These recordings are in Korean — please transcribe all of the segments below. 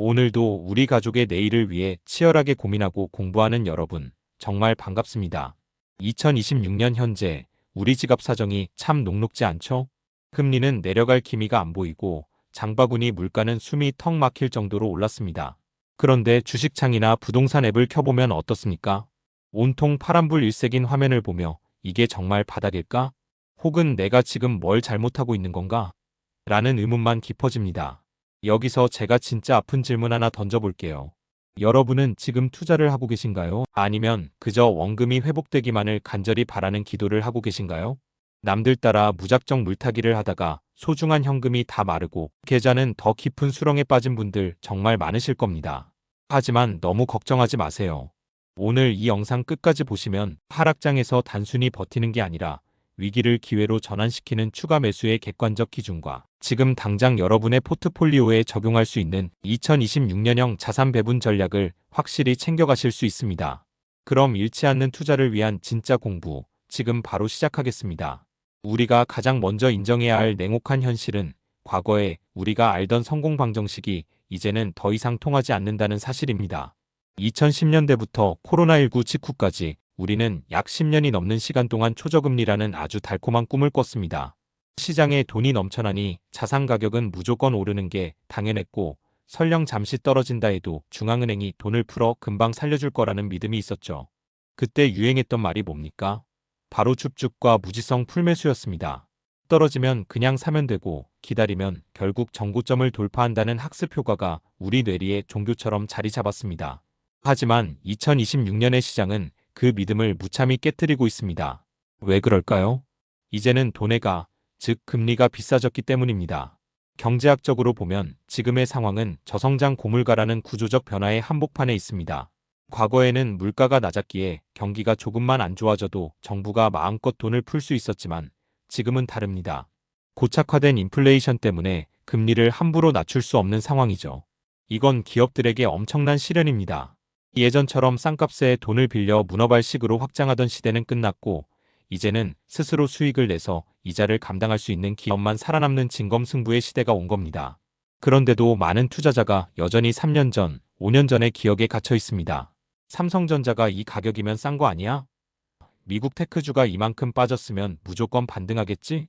오늘도 우리 가족의 내일을 위해 치열하게 고민하고 공부하는 여러분, 정말 반갑습니다. 2026년 현재 우리 지갑 사정이 참 녹록지 않죠? 금리는 내려갈 기미가 안 보이고 장바구니 물가는 숨이 턱 막힐 정도로 올랐습니다. 그런데 주식창이나 부동산 앱을 켜보면 어떻습니까? 온통 파란불 일색인 화면을 보며 이게 정말 바닥일까? 혹은 내가 지금 뭘 잘못하고 있는 건가? 라는 의문만 깊어집니다. 여기서 제가 진짜 아픈 질문 하나 던져볼게요. 여러분은 지금 투자를 하고 계신가요? 아니면 그저 원금이 회복되기만을 간절히 바라는 기도를 하고 계신가요? 남들 따라 무작정 물타기를 하다가 소중한 현금이 다 마르고 계좌는 더 깊은 수렁에 빠진 분들 정말 많으실 겁니다. 하지만 너무 걱정하지 마세요. 오늘 이 영상 끝까지 보시면 하락장에서 단순히 버티는 게 아니라 위기를 기회로 전환시키는 추가 매수의 객관적 기준과 지금 당장 여러분의 포트폴리오에 적용할 수 있는 2026년형 자산 배분 전략을 확실히 챙겨가실 수 있습니다. 그럼 잃지 않는 투자를 위한 진짜 공부, 지금 바로 시작하겠습니다. 우리가 가장 먼저 인정해야 할 냉혹한 현실은 과거에 우리가 알던 성공 방정식이 이제는 더 이상 통하지 않는다는 사실입니다. 2010년대부터 코로나19 직후까지 우리는 약 10년이 넘는 시간 동안 초저금리라는 아주 달콤한 꿈을 꿨습니다. 시장에 돈이 넘쳐나니 자산 가격은 무조건 오르는 게 당연했고 설령 잠시 떨어진다 해도 중앙은행이 돈을 풀어 금방 살려줄 거라는 믿음이 있었죠. 그때 유행했던 말이 뭡니까? 바로 줍줍과 무지성 풀매수였습니다. 떨어지면 그냥 사면 되고 기다리면 결국 정고점을 돌파한다는 학습 효과가 우리 뇌리에 종교처럼 자리 잡았습니다. 하지만 2026년의 시장은 그 믿음을 무참히 깨뜨리고 있습니다. 왜 그럴까요? 이제는 돈의가, 즉 금리가 비싸졌기 때문입니다. 경제학적으로 보면 지금의 상황은 저성장 고물가라는 구조적 변화의 한복판에 있습니다. 과거에는 물가가 낮았기에 경기가 조금만 안 좋아져도 정부가 마음껏 돈을 풀 수 있었지만 지금은 다릅니다. 고착화된 인플레이션 때문에 금리를 함부로 낮출 수 없는 상황이죠. 이건 기업들에게 엄청난 시련입니다. 예전처럼 싼값에 돈을 빌려 문어발식으로 확장하던 시대는 끝났고 이제는 스스로 수익을 내서 이자를 감당할 수 있는 기업만 살아남는 진검승부의 시대가 온 겁니다. 그런데도 많은 투자자가 여전히 3년 전, 5년 전의 기억에 갇혀 있습니다. 삼성전자가 이 가격이면 싼 거 아니야? 미국 테크주가 이만큼 빠졌으면 무조건 반등하겠지?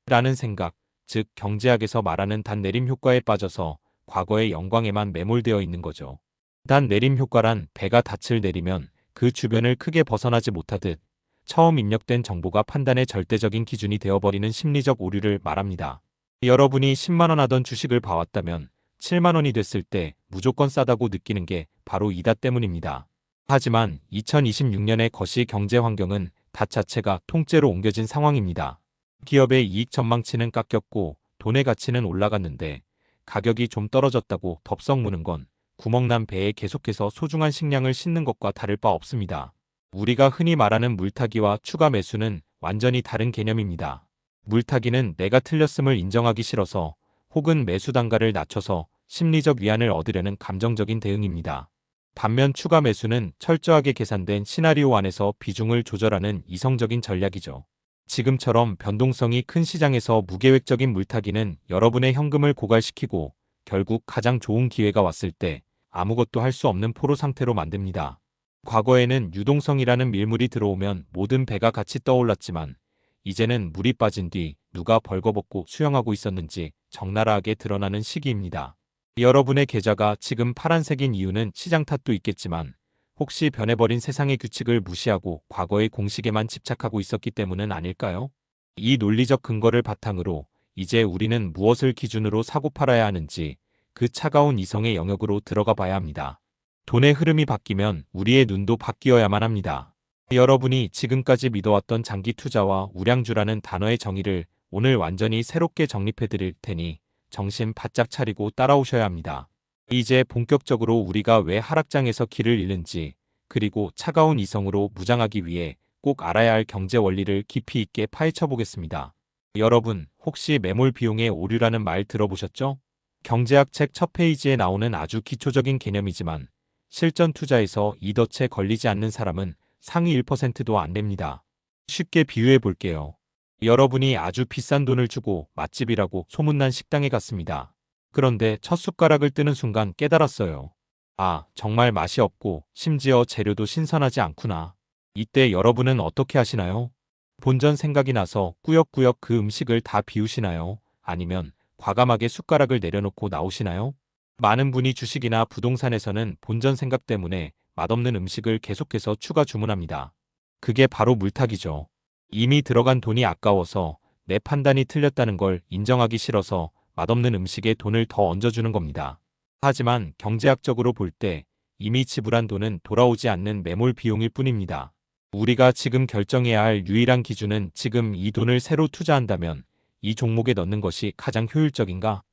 라는 생각, 즉 경제학에서 말하는 단내림 효과에 빠져서 과거의 영광에만 매몰되어 있는 거죠. 단내림 효과란 배가 닻을 내리면 그 주변을 크게 벗어나지 못하듯 처음 입력된 정보가 판단의 절대적인 기준이 되어버리는 심리적 오류를 말합니다. 여러분이 10만원 하던 주식을 봐왔다면 7만원이 됐을 때 무조건 싸다고 느끼는 게 바로 이 닷 때문입니다. 하지만 2026년의 거시 경제 환경은 닷 자체가 통째로 옮겨진 상황입니다. 기업의 이익 전망치는 깎였고 돈의 가치는 올라갔는데 가격이 좀 떨어졌다고 덥석 무는 건 구멍난 배에 계속해서 소중한 식량을 싣는 것과 다를 바 없습니다. 우리가 흔히 말하는 물타기와 추가 매수는 완전히 다른 개념입니다. 물타기는 내가 틀렸음을 인정하기 싫어서 혹은 매수 단가를 낮춰서 심리적 위안을 얻으려는 감정적인 대응입니다. 반면 추가 매수는 철저하게 계산된 시나리오 안에서 비중을 조절하는 이성적인 전략이죠. 지금처럼 변동성이 큰 시장에서 무계획적인 물타기는 여러분의 현금을 고갈시키고 결국 가장 좋은 기회가 왔을 때 아무것도 할 수 없는 포로 상태로 만듭니다. 과거에는 유동성이라는 밀물이 들어오면 모든 배가 같이 떠올랐지만 이제는 물이 빠진 뒤 누가 벌거벗고 수영하고 있었는지 적나라하게 드러나는 시기입니다. 여러분의 계좌가 지금 파란색인 이유는 시장 탓도 있겠지만 혹시 변해버린 세상의 규칙을 무시하고 과거의 공식에만 집착하고 있었기 때문은 아닐까요? 이 논리적 근거를 바탕으로 이제 우리는 무엇을 기준으로 사고 팔아야 하는지 그 차가운 이성의 영역으로 들어가 봐야 합니다. 돈의 흐름이 바뀌면 우리의 눈도 바뀌어야만 합니다. 여러분이 지금까지 믿어왔던 장기 투자와 우량주라는 단어의 정의를 오늘 완전히 새롭게 정립해 드릴 테니 정신 바짝 차리고 따라오셔야 합니다. 이제 본격적으로 우리가 왜 하락장에서 길을 잃는지 그리고 차가운 이성으로 무장하기 위해 꼭 알아야 할 경제 원리를 깊이 있게 파헤쳐 보겠습니다. 여러분, 혹시 매몰 비용의 오류라는 말 들어보셨죠? 경제학 책 첫 페이지에 나오는 아주 기초적인 개념이지만 실전 투자에서 이 덫에 걸리지 않는 사람은 상위 1%도 안 됩니다. 쉽게 비유해 볼게요. 여러분이 아주 비싼 돈을 주고 맛집이라고 소문난 식당에 갔습니다. 그런데 첫 숟가락을 뜨는 순간 깨달았어요. 아, 정말 맛이 없고 심지어 재료도 신선하지 않구나. 이때 여러분은 어떻게 하시나요? 본전 생각이 나서 꾸역꾸역 그 음식을 다 비우시나요? 아니면 과감하게 숟가락을 내려놓고 나오시나요? 많은 분이 주식이나 부동산에서는 본전 생각 때문에 맛없는 음식을 계속해서 추가 주문합니다. 그게 바로 물타기죠. 이미 들어간 돈이 아까워서 내 판단이 틀렸다는 걸 인정하기 싫어서 맛없는 음식에 돈을 더 얹어주는 겁니다. 하지만 경제학적으로 볼 때 이미 지불한 돈은 돌아오지 않는 매몰 비용일 뿐입니다. 우리가 지금 결정해야 할 유일한 기준은 지금 이 돈을 새로 투자한다면 이 종목에 넣는 것이 가장 효율적인가?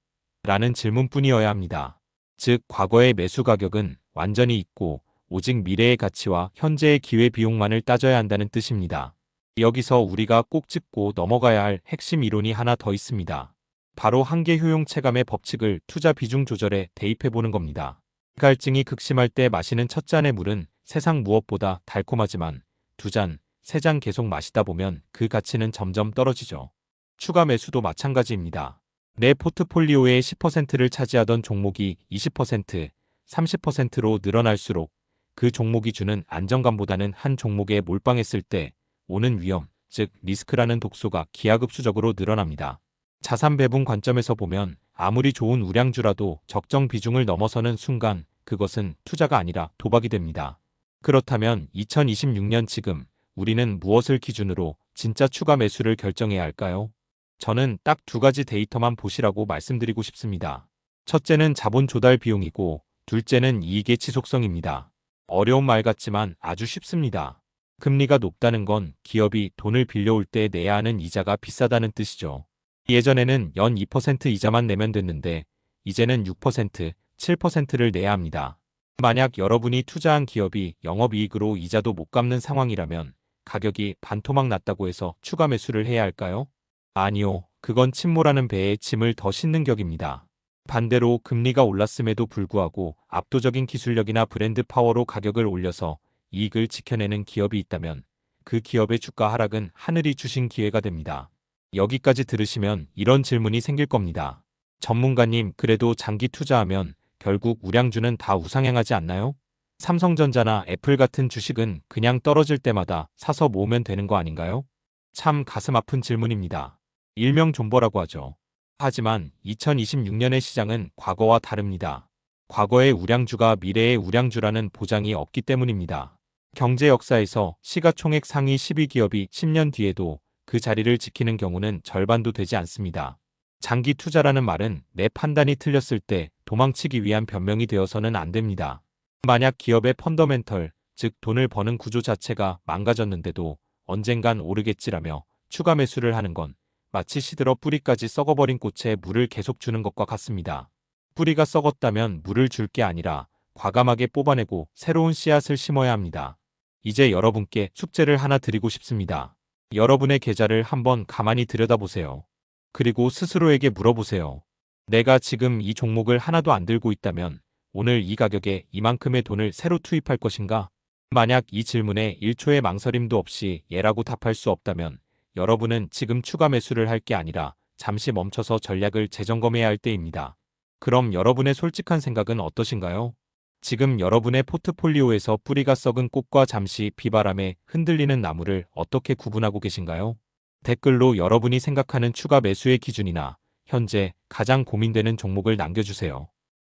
라는 질문뿐이어야 합니다. 즉, 과거의 매수 가격은 완전히 잊고 오직 미래의 가치와 현재의 기회 비용만을 따져야 한다는 뜻입니다. 여기서 우리가 꼭 짚고 넘어가야 할 핵심 이론이 하나 더 있습니다. 바로 한계 효용 체감의 법칙을 투자 비중 조절에 대입해보는 겁니다. 갈증이 극심할 때 마시는 첫 잔의 물은 세상 무엇보다 달콤하지만 두 잔, 세 잔 계속 마시다 보면 그 가치는 점점 떨어지죠. 추가 매수도 마찬가지입니다. 내 포트폴리오의 10%를 차지하던 종목이 20%, 30%로 늘어날수록 그 종목이 주는 안정감보다는 한 종목에 몰빵했을 때 오는 위험, 즉 리스크라는 독소가 기하급수적으로 늘어납니다. 자산 배분 관점에서 보면 아무리 좋은 우량주라도 적정 비중을 넘어서는 순간 그것은 투자가 아니라 도박이 됩니다. 그렇다면 2026년 지금 우리는 무엇을 기준으로 진짜 추가 매수를 결정해야 할까요? 저는 딱 두 가지 데이터만 보시라고 말씀드리고 싶습니다. 첫째는 자본 조달 비용이고 둘째는 이익의 지속성입니다. 어려운 말 같지만 아주 쉽습니다. 금리가 높다는 건 기업이 돈을 빌려올 때 내야 하는 이자가 비싸다는 뜻이죠. 예전에는 연 2% 이자만 내면 됐는데 이제는 6%, 7%를 내야 합니다. 만약 여러분이 투자한 기업이 영업이익으로 이자도 못 갚는 상황이라면 가격이 반토막 났다고 해서 추가 매수를 해야 할까요? 아니요. 그건 침몰하는 배에 짐을 더 싣는 격입니다. 반대로 금리가 올랐음에도 불구하고 압도적인 기술력이나 브랜드 파워로 가격을 올려서 이익을 지켜내는 기업이 있다면 그 기업의 주가 하락은 하늘이 주신 기회가 됩니다. 여기까지 들으시면 이런 질문이 생길 겁니다. 전문가님, 그래도 장기 투자하면 결국 우량주는 다 우상향하지 않나요? 삼성전자나 애플 같은 주식은 그냥 떨어질 때마다 사서 모으면 되는 거 아닌가요? 참 가슴 아픈 질문입니다. 일명 존버라고 하죠. 하지만 2026년의 시장은 과거와 다릅니다. 과거의 우량주가 미래의 우량주라는 보장이 없기 때문입니다. 경제 역사에서 시가총액 상위 12기업이 10년 뒤에도 그 자리를 지키는 경우는 절반도 되지 않습니다. 장기 투자라는 말은 내 판단이 틀렸을 때 도망치기 위한 변명이 되어서는 안 됩니다. 만약 기업의 펀더멘털, 즉 돈을 버는 구조 자체가 망가졌는데도 언젠간 오르겠지라며 추가 매수를 하는 건 마치 시들어 뿌리까지 썩어버린 꽃에 물을 계속 주는 것과 같습니다. 뿌리가 썩었다면 물을 줄 게 아니라 과감하게 뽑아내고 새로운 씨앗을 심어야 합니다. 이제 여러분께 숙제를 하나 드리고 싶습니다. 여러분의 계좌를 한번 가만히 들여다보세요. 그리고 스스로에게 물어보세요. 내가 지금 이 종목을 하나도 안 들고 있다면 오늘 이 가격에 이만큼의 돈을 새로 투입할 것인가? 만약 이 질문에 1초의 망설임도 없이 예라고 답할 수 없다면 여러분은 지금 추가 매수를 할 게 아니라 잠시 멈춰서 전략을 재점검해야 할 때입니다. 그럼 여러분의 솔직한 생각은 어떠신가요? 지금 여러분의 포트폴리오에서 뿌리가 썩은 꽃과 잠시 비바람에 흔들리는 나무를 어떻게 구분하고 계신가요? 댓글로 여러분이 생각하는 추가 매수의 기준이나 현재 가장 고민되는 종목을 남겨주세요.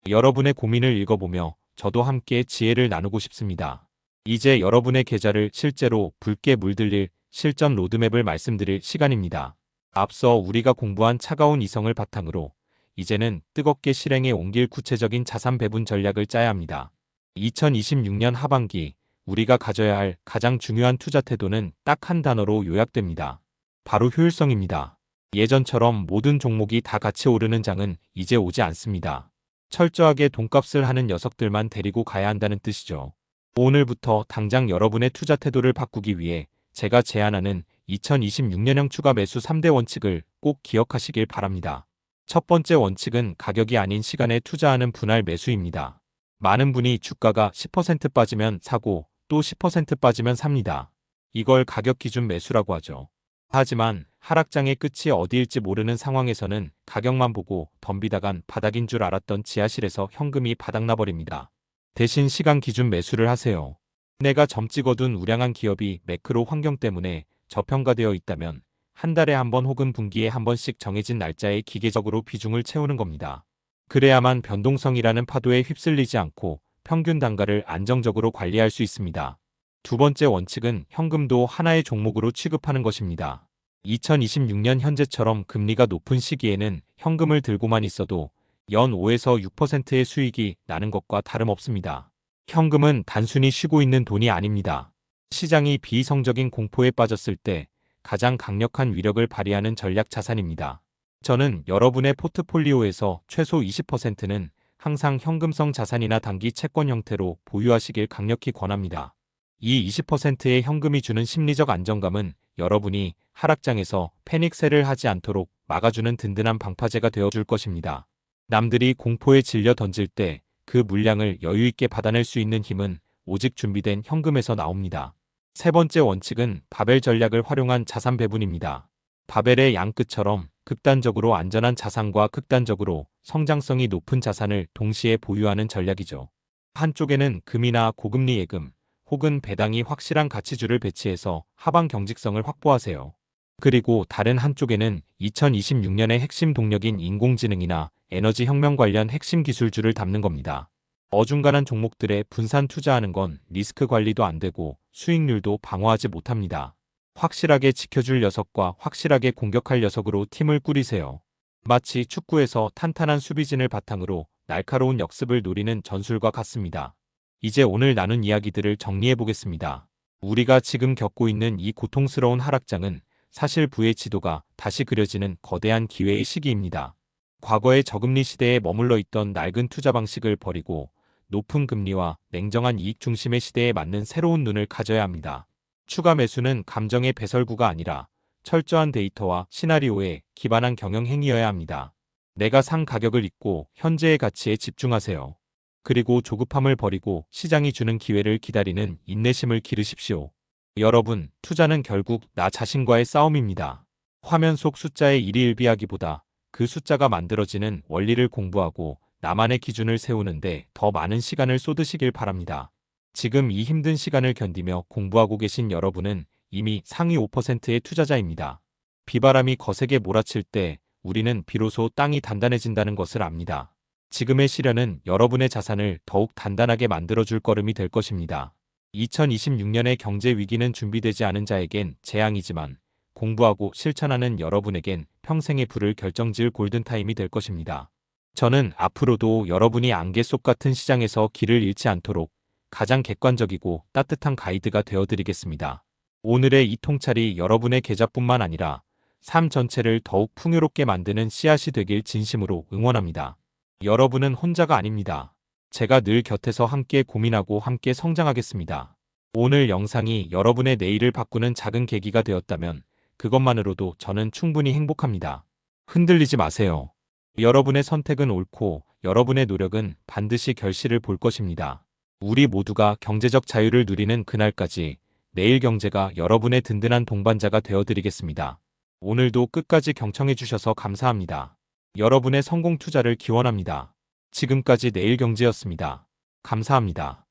여러분의 고민을 읽어보며 저도 함께 지혜를 나누고 싶습니다. 이제 여러분의 계좌를 실제로 붉게 물들일 실전 로드맵을 말씀드릴 시간입니다. 앞서 우리가 공부한 차가운 이성을 바탕으로 이제는 뜨겁게 실행에 옮길 구체적인 자산 배분 전략을 짜야 합니다. 2026년 하반기 우리가 가져야 할 가장 중요한 투자 태도는 딱 한 단어로 요약됩니다. 바로 효율성입니다. 예전처럼 모든 종목이 다 같이 오르는 장은 이제 오지 않습니다. 철저하게 돈값을 하는 녀석들만 데리고 가야 한다는 뜻이죠. 오늘부터 당장 여러분의 투자 태도를 바꾸기 위해 제가 제안하는 2026년형 추가 매수 3대 원칙을 꼭 기억하시길 바랍니다. 첫 번째 원칙은 가격이 아닌 시간에 투자하는 분할 매수입니다. 많은 분이 주가가 10% 빠지면 사고 또 10% 빠지면 삽니다. 이걸 가격 기준 매수라고 하죠. 하지만 하락장의 끝이 어디일지 모르는 상황에서는 가격만 보고 덤비다간 바닥인 줄 알았던 지하실에서 현금이 바닥나버립니다. 대신 시간 기준 매수를 하세요. 내가 점 찍어둔 우량한 기업이 매크로 환경 때문에 저평가되어 있다면 한 달에 한 번 혹은 분기에 한 번씩 정해진 날짜에 기계적으로 비중을 채우는 겁니다. 그래야만 변동성이라는 파도에 휩쓸리지 않고 평균 단가를 안정적으로 관리할 수 있습니다. 두 번째 원칙은 현금도 하나의 종목으로 취급하는 것입니다. 2026년 현재처럼 금리가 높은 시기에는 현금을 들고만 있어도 연 5에서 6%의 수익이 나는 것과 다름없습니다. 현금은 단순히 쉬고 있는 돈이 아닙니다. 시장이 비이성적인 공포에 빠졌을 때 가장 강력한 위력을 발휘하는 전략 자산입니다. 저는 여러분의 포트폴리오에서 최소 20%는 항상 현금성 자산이나 단기 채권 형태로 보유하시길 강력히 권합니다. 이 20%의 현금이 주는 심리적 안정감은 여러분이 하락장에서 패닉세를 하지 않도록 막아주는 든든한 방파제가 되어줄 것입니다. 남들이 공포에 질려 던질 때 그 물량을 여유있게 받아낼 수 있는 힘은 오직 준비된 현금에서 나옵니다. 세 번째 원칙은 바벨 전략을 활용한 자산 배분입니다. 바벨의 양끝처럼 극단적으로 안전한 자산과 극단적으로 성장성이 높은 자산을 동시에 보유하는 전략이죠. 한쪽에는 금이나 고금리 예금, 혹은 배당이 확실한 가치주를 배치해서 하방 경직성을 확보하세요. 그리고 다른 한쪽에는 2026년의 핵심 동력인 인공지능이나 에너지 혁명 관련 핵심 기술주를 담는 겁니다. 어중간한 종목들에 분산 투자하는 건 리스크 관리도 안 되고 수익률도 방어하지 못합니다. 확실하게 지켜줄 녀석과 확실하게 공격할 녀석으로 팀을 꾸리세요. 마치 축구에서 탄탄한 수비진을 바탕으로 날카로운 역습을 노리는 전술과 같습니다. 이제 오늘 나눈 이야기들을 정리해 보겠습니다. 우리가 지금 겪고 있는 이 고통스러운 하락장은 사실 부의 지도가 다시 그려지는 거대한 기회의 시기입니다. 과거의 저금리 시대에 머물러 있던 낡은 투자 방식을 버리고 높은 금리와 냉정한 이익 중심의 시대에 맞는 새로운 눈을 가져야 합니다. 추가 매수는 감정의 배설구가 아니라 철저한 데이터와 시나리오에 기반한 경영 행위여야 합니다. 내가 산 가격을 잊고 현재의 가치에 집중하세요. 그리고 조급함을 버리고 시장이 주는 기회를 기다리는 인내심을 기르십시오. 여러분, 투자는 결국 나 자신과의 싸움입니다. 화면 속 숫자에 일희일비하기보다 그 숫자가 만들어지는 원리를 공부하고 나만의 기준을 세우는데 더 많은 시간을 쏟으시길 바랍니다. 지금 이 힘든 시간을 견디며 공부하고 계신 여러분은 이미 상위 5%의 투자자입니다. 비바람이 거세게 몰아칠 때 우리는 비로소 땅이 단단해진다는 것을 압니다. 지금의 시련은 여러분의 자산을 더욱 단단하게 만들어줄 걸음이 될 것입니다. 2026년의 경제 위기는 준비되지 않은 자에겐 재앙이지만 공부하고 실천하는 여러분에겐 평생의 불을 결정지을 골든타임이 될 것입니다. 저는 앞으로도 여러분이 안개 속 같은 시장에서 길을 잃지 않도록 가장 객관적이고 따뜻한 가이드가 되어드리겠습니다. 오늘의 이 통찰이 여러분의 계좌뿐만 아니라 삶 전체를 더욱 풍요롭게 만드는 씨앗이 되길 진심으로 응원합니다. 여러분은 혼자가 아닙니다. 제가 늘 곁에서 함께 고민하고 함께 성장하겠습니다. 오늘 영상이 여러분의 내일을 바꾸는 작은 계기가 되었다면 그것만으로도 저는 충분히 행복합니다. 흔들리지 마세요. 여러분의 선택은 옳고 여러분의 노력은 반드시 결실을 볼 것입니다. 우리 모두가 경제적 자유를 누리는 그날까지 내일 경제가 여러분의 든든한 동반자가 되어드리겠습니다. 오늘도 끝까지 경청해 주셔서 감사합니다. 여러분의 성공 투자를 기원합니다. 지금까지 내일경제였습니다. 감사합니다.